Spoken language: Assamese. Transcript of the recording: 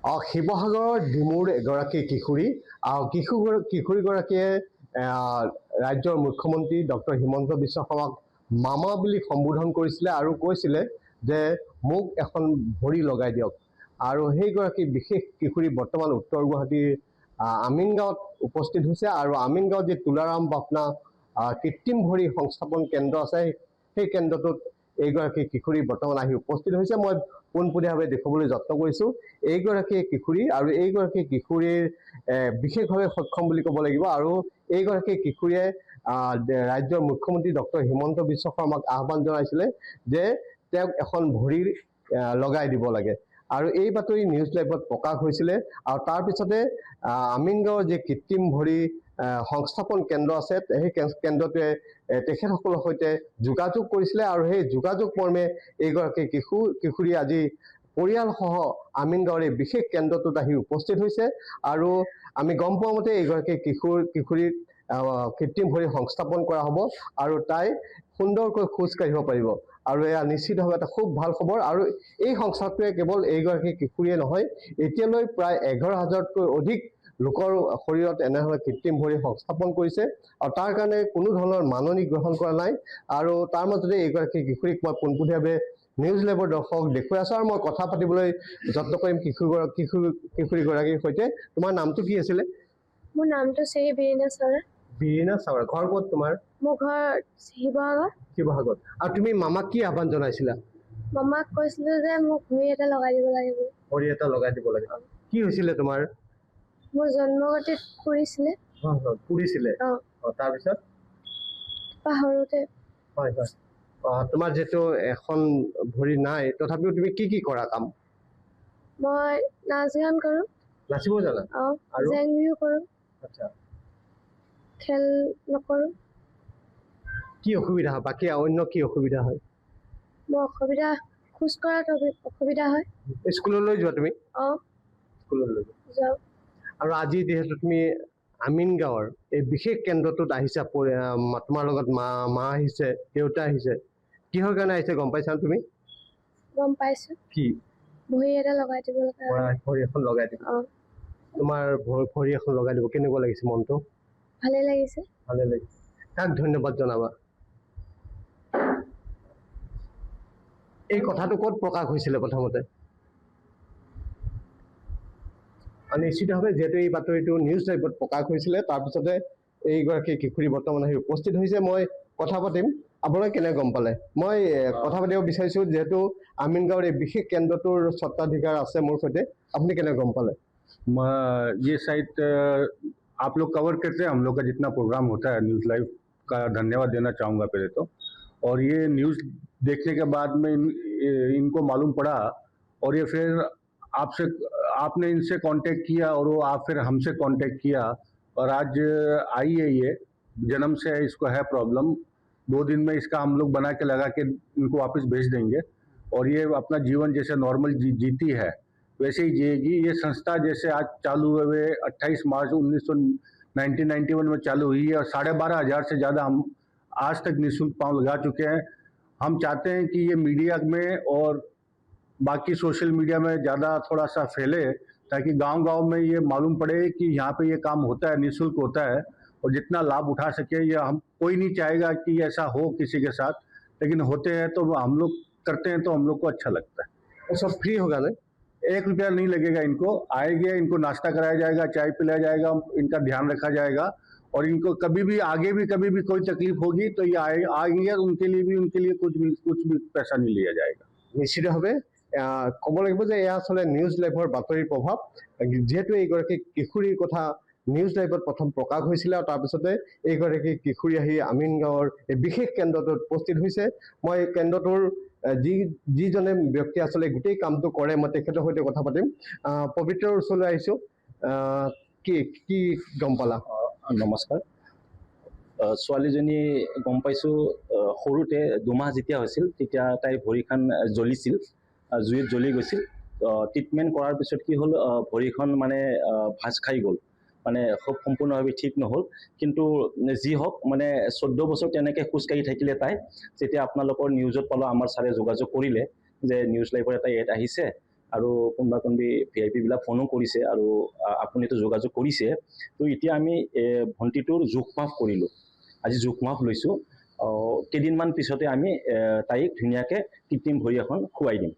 শিৱসাগৰৰ ডিমুৰ এগৰাকী কিশোৰী কিশোৰীগৰাকীয়ে ৰাজ্যৰ মুখ্যমন্ত্ৰী ডক্টৰ হিমন্ত বিশ্ব শৰ্মাক মামা বুলি সম্বোধন কৰিছিলে আৰু কৈছিলে যে মোক এখন ভৰি লগাই দিয়ক। আৰু সেইগৰাকী বিশেষ কিশোৰী বৰ্তমান উত্তৰ গুৱাহাটীৰ আমিনগাঁৱত উপস্থিত হৈছে আৰু আমিনগাঁৱত যি তুলাৰাম বাফনা কৃত্ৰিম ভৰি সংস্থাপন কেন্দ্ৰ আছে সেই কেন্দ্ৰটোত এইগৰাকী কিশোৰী বৰ্তমান আহি উপস্থিত হৈছে। মই পোনপটীয়াভাৱে দেখুৱাবলৈ যত্ন কৰিছোঁ। এইগৰাকী কিশোৰী আৰু এইগৰাকী কিশোৰীৰ বিশেষভাৱে সক্ষম বুলি ক'ব লাগিব। আৰু এইগৰাকী কিশোৰীয়ে ৰাজ্যৰ মুখ্যমন্ত্ৰী ডক্টৰ হিমন্ত বিশ্ব শৰ্মাক আহ্বান জনাইছিলে যে তেওঁক এখন ভৰি লগাই দিব লাগে। আৰু এই বাতৰি নিউজ লাইভত প্ৰকাশ হৈছিলে। আৰু তাৰপিছতে আমিনগাঁৱৰ যি কৃত্ৰিম ভৰি সংস্থাপন কেন্দ্ৰ আছে সেই কেন্দ্ৰটোৱে তেখেতসকলৰ সৈতে যোগাযোগ কৰিছিলে আৰু সেই যোগাযোগ মৰ্মে এইগৰাকী কিশোৰী আজি পৰিয়ালসহ আমিনগাঁৱৰ এই বিশেষ কেন্দ্ৰটোত আহি উপস্থিত হৈছে। আৰু আমি গম পোৱা মতে এইগৰাকী কিশোৰীক কৃত্ৰিম ভৰি সংস্থাপন কৰা হ'ব আৰু তাই সুন্দৰকৈ খোজ কাঢ়িব পাৰিব। আৰু এয়া নিশ্চিতভাৱে এটা খুব ভাল খবৰ। আৰু এই সংস্থাটোৱে কেৱল এইগৰাকী কিশোৰীয়ে নহয়, এতিয়ালৈ প্ৰায় 11,000তকৈ অধিক লোকৰ শৰীৰত এনেধৰণৰ কৃত্ৰিম ভৰি সংস্থাপন কৰিছে আৰু তাৰ কাৰণে কোনো ধৰণৰ মাননি গ্ৰহণ কৰা নাই। আৰু তাৰ মাজতে এইগৰাকী কিশোৰীক মই পোনপটীয়াভাৱে নিউজ লাইভৰ দৰ্শক দেখুৱাই আছোঁ আৰু মই কথা পাতিবলৈ যত্ন কৰিম কিশোৰীগৰাকীৰ সৈতে। তোমাৰ নামটো কি আছিলে? মোৰ নামটো শ্ৰী বীৰেণা চাউৰা। বীৰেণা চাউৰা। ঘৰ ক'ত তোমাৰ? মোৰ ঘৰ শিৱসাগৰ। শিৱসাগৰ। আৰু তুমি মামাক কি আহ্বান জনাইছিলা? মামাক কৈছিলো যে মোক ভৰি এটা লগাই দিব লাগে। ভৰি এটা লগাই দিব লাগে। কি হৈছিলে তোমাৰ? মোৰ জন্মগতিত পুৰিছিলে। পুৰিছিলে? তাৰপিছত পাহৰোতে। হয় হয়। তোমাৰ যিহেতু এখন ভৰি নাই, তথাপিও তুমি কি কি কৰা কাম? মই নাচ গান কৰোঁ। নাচিব জানা? আৰু জেং বিহু কৰোঁ। আচ্ছা। খেল নকৰোঁ। কি অসুবিধা হয়? বাকী অন্য কি অসুবিধা হয়? মোৰ অসুবিধা খোজ কঢ়াত অসুবিধা হয়। স্কুললৈ যোৱা তুমি? স্কুললৈ যাওঁ। আৰু আজি যিহেতু তুমি আমিনগাঁৱৰ এই বিশেষ কেন্দ্ৰটোত আহিছা, তোমাৰ লগত মা আহিছে, দেউতা আহিছে, কিহৰ কাৰণে আহিছে গম পাইছা তুমি? গম পাইছো। কি? ভৰি এটা লগাই দিব লাগে। ভৰি এখন লগাই দিব। তোমাৰ ভৰি এখন লগাই দিব কেনেকুৱা লাগিছে মনটো? ভালে লাগিছে। ভালে লাগিছে। কাক ধন্যবাদ জনাবা? এই কথাটো ক'ত প্ৰকাশ হৈছিলে প্ৰথমতে? নিশ্চিতভাৱে যিহেতু এই বাতৰিটো নিউজ লাইভত প্ৰকাশ হৈছিলে, তাৰপিছতে এইগৰাকী কিশোৰী বৰ্তমান আহি উপস্থিত হৈছে। মই কথা পাতিম। আপোনালোকে কেনে গম পালে? মই কথা পাতিব বিচাৰিছোঁ যিহেতু আমিনগাঁৱৰ এই বিশেষ কেন্দ্ৰটোৰ স্বত্বাধিকাৰ আছে মোৰ সৈতে। আপুনি কেনে গম পালে? ये साइट आप लोग कवर करते हैं, हम लोग का जितना प्रोग्राम होता है न्यूज़ लाइव का धन्यवाद देना चाहूँगा पहले तो। और ये न्यूज़ देखने के बाद में इनको मालूम पड़ा और ये फिर आपने इनसे कांटेक्ट किया और वो आप फिर हमसे कांटेक्ट किया और आज आई है। ये जन्म से इसको है प्रॉब्लम। 2 दिन में इसका हम लोग बना के लगा के इनको वापस भेज देंगे और ये अपना जीवन जैसे नॉर्मल जीती है वैसे ही जिएगी। ये संस्था जैसे आज चालू हुए 28 मार्च 1991 में चालू हुई है और 12,500 से ज़्यादा हम आज तक निःशुल्क पाँव लगा चुके हैं। हम चाहते हैं कि ये मीडिया में और बाकी सोशल मीडिया में ज़्यादा थोड़ा सा फैले ताकि गांव-गांव में ये मालूम पड़े कि यहाँ पे ये काम होता है, निःशुल्क होता है और जितना लाभ उठा सके। ये हम कोई नहीं चाहेगा कि ऐसा हो किसी के साथ, लेकिन होते हैं तो हम लोग करते हैं तो हम लोग को अच्छा लगता है। वो सब फ्री होगा ना? 1 रुपया नहीं लगेगा। इनको आएंगे, इनको नाश्ता कराया जाएगा, चाय पिलाया जाएगा, इनका ध्यान रखा जाएगा और इनको कभी भी आगे भी कभी भी कोई तकलीफ होगी तो ये आएंगे। उनके लिए कुछ भी पैसा नहीं लिया जाएगा। निश्चितभाৱে ক'ব লাগিব যে এয়া আচলতে নিউজ লাইভৰ বাতৰিৰ প্ৰভাৱ। যিহেতু এইগৰাকী কিশোৰীৰ কথা নিউজ লাইভত প্ৰথম প্ৰকাশ হৈছিলে আৰু তাৰপিছতে এইগৰাকী কিশোৰী আহি আমিনগাঁৱৰ এই বিশেষ কেন্দ্ৰটোত উপস্থিত হৈছে। মই কেন্দ্ৰটোৰ যিজনে ব্যক্তি আচলতে গোটেই কামটো কৰে, মই তেখেতৰ সৈতে কথা পাতিম। পবিত্ৰৰ ওচৰলৈ আহিছোঁ। কি গম পালা? নমস্কাৰ। ছোৱালীজনী গম পাইছোঁ সৰুতে 2 মাহ যেতিয়া হৈছিল তেতিয়া তাইৰ ভৰিখন জ্বলিছিল, জুইত জ্বলি গৈছিল। ট্ৰিটমেণ্ট কৰাৰ পিছত কি হ'ল, ভৰিখন মানে ভাজ খাই গ'ল, মানে খুব সম্পূৰ্ণভাৱে ঠিক নহ'ল। কিন্তু যি হওক মানে 14 বছৰ তেনেকৈ খোজকাঢ়ি থাকিলে তাই। যেতিয়া আপোনালোকৰ নিউজত পালোঁ, আমাৰ ছাৰে যোগাযোগ কৰিলে যে নিউজ লাইভৰ এটা এড আহিছে আৰু কোনোবা কোনোবি VIP বিলাক ফোনো কৰিছে আৰু আপুনিতো যোগাযোগ কৰিছে তো এতিয়া আমি ভণ্টিটোৰ জোখ মাখ কৰিলোঁ আজি জোখ মাখ লৈছোঁ কেইদিনমান পিছতে আমি তাইক ধুনীয়াকৈ কৃত্ৰিম ভৰি এখন খুৱাই দিম